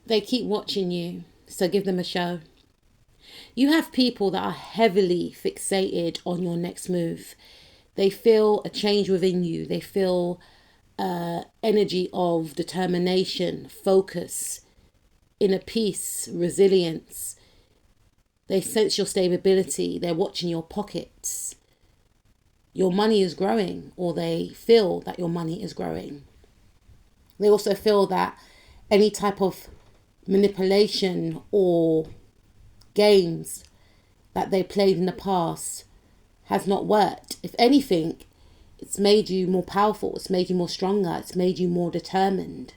They keep watching you, so give them a show. You have people that are heavily fixated on your next move. They feel a change within you. They feel energy of determination, focus, inner peace, resilience. They sense your stability. They're watching your pockets. Your money is growing, or they feel that your money is growing. They also feel that any type of manipulation or games that they played in the past has not worked. If anything, it's made you more powerful. It's made you more stronger. It's made you more determined.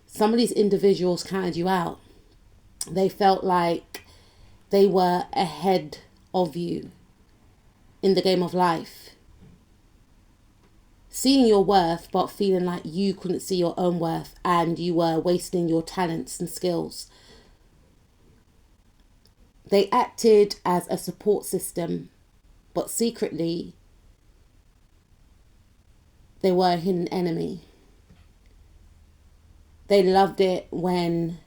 Some of these individuals counted you out. They felt like they were ahead of you in the game of life. Seeing your worth, but feeling like you couldn't see your own worth and you were wasting your talents and skills. They acted as a support system, but secretly they were a hidden enemy. They loved it when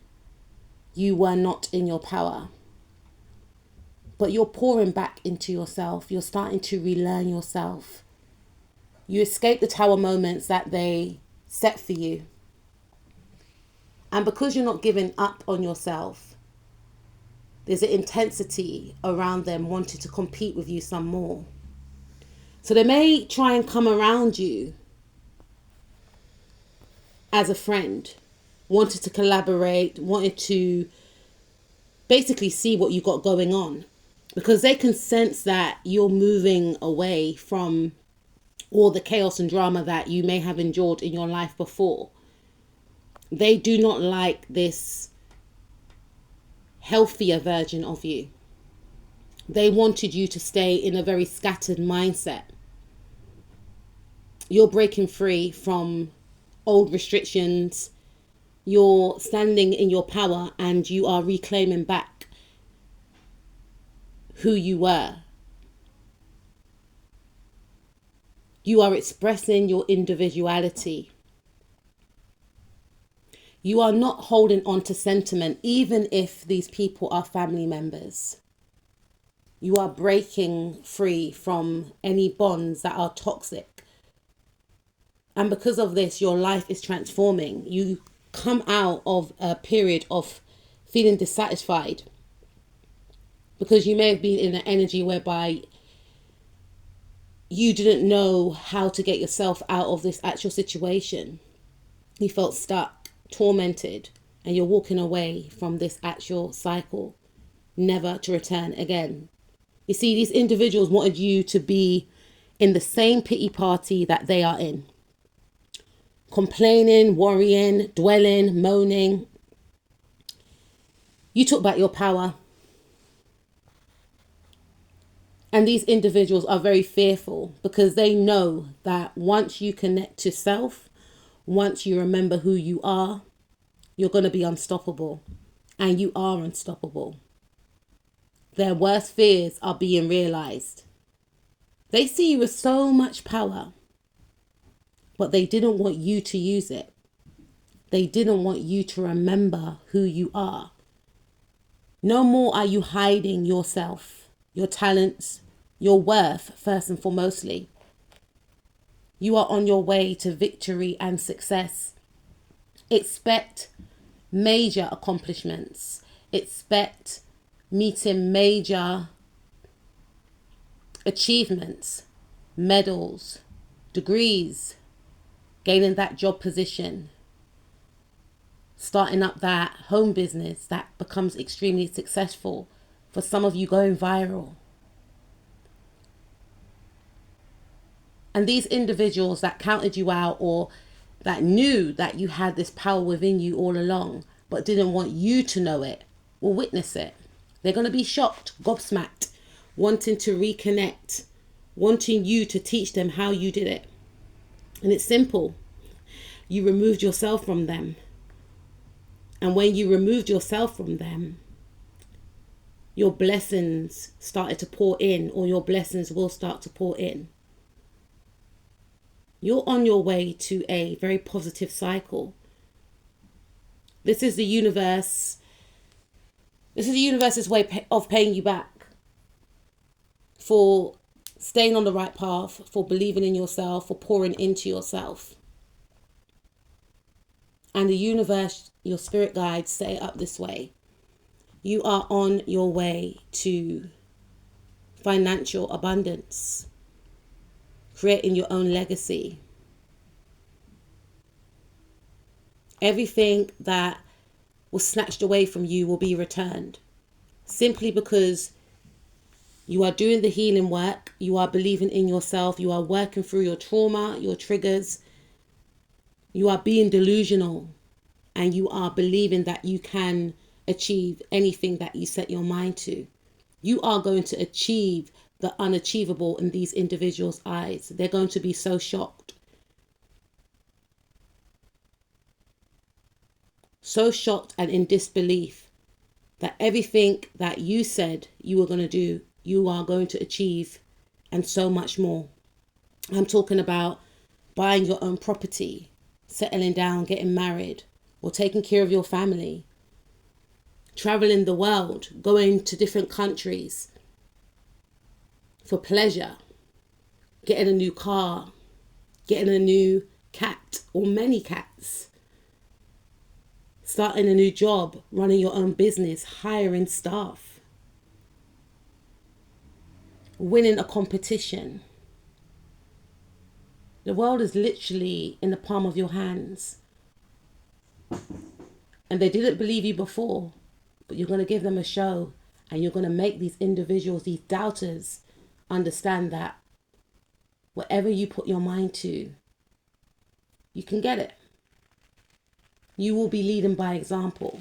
you were not in your power. But you're pouring back into yourself. You're starting to relearn yourself. You escape the tower moments that they set for you. And because you're not giving up on yourself, there's an intensity around them wanting to compete with you some more. So they may try and come around you as a friend, wanted to collaborate, wanted to basically see what you got going on, because they can sense that you're moving away from all the chaos and drama that you may have endured in your life before. They do not like this healthier version of you. They wanted you to stay in a very scattered mindset. You're breaking free from old restrictions. You're standing in your power and you are reclaiming back who you were. You are expressing your individuality. You are not holding on to sentiment, even if these people are family members. You are breaking free from any bonds that are toxic. And because of this, your life is transforming. You come out of a period of feeling dissatisfied because you may have been in an energy whereby you didn't know how to get yourself out of this actual situation. You felt stuck, tormented, and you're walking away from this actual cycle, never to return again. You see, these individuals wanted you to be in the same pity party that they are in. Complaining, worrying, dwelling, moaning. You took back your power. And these individuals are very fearful because they know that once you connect to self, once you remember who you are, you're going to be unstoppable. And you are unstoppable. Their worst fears are being realized. They see you with so much power, but they didn't want you to use it. They didn't want you to remember who you are. No more are you hiding yourself, your talents, your worth, first and foremostly. You are on your way to victory and success. Expect major accomplishments. Expect meeting major achievements, medals, degrees, gaining that job position, starting up that home business that becomes extremely successful, for some of you going viral. And these individuals that counted you out or that knew that you had this power within you all along, but didn't want you to know it, will witness it. They're going to be shocked, gobsmacked, wanting to reconnect, wanting you to teach them how you did it. And it's simple. You removed yourself from them. And when you removed yourself from them, your blessings started to pour in, or your blessings will start to pour in. You're on your way to a very positive cycle. This is the universe. This is the universe's way of paying you back for staying on the right path, for believing in yourself, for pouring into yourself. And the universe, your spirit guides, set it up this way. You are on your way to financial abundance, creating your own legacy. Everything that was snatched away from you will be returned, simply because you are doing the healing work, you are believing in yourself, you are working through your trauma, your triggers, you are being delusional, and you are believing that you can achieve anything that you set your mind to. You are going to achieve the unachievable in these individuals' eyes. They're going to be so shocked. So shocked and in disbelief that everything that you said you were going to do, you are going to achieve, and so much more. I'm talking about buying your own property, settling down, getting married, or taking care of your family, traveling the world, going to different countries for pleasure, getting a new car, getting a new cat or many cats, starting a new job, running your own business, hiring staff, winning a competition. The world is literally in the palm of your hands. And they didn't believe you before, but you're going to give them a show, and you're going to make these individuals, these doubters, understand that whatever you put your mind to, you can get it. You will be leading by example.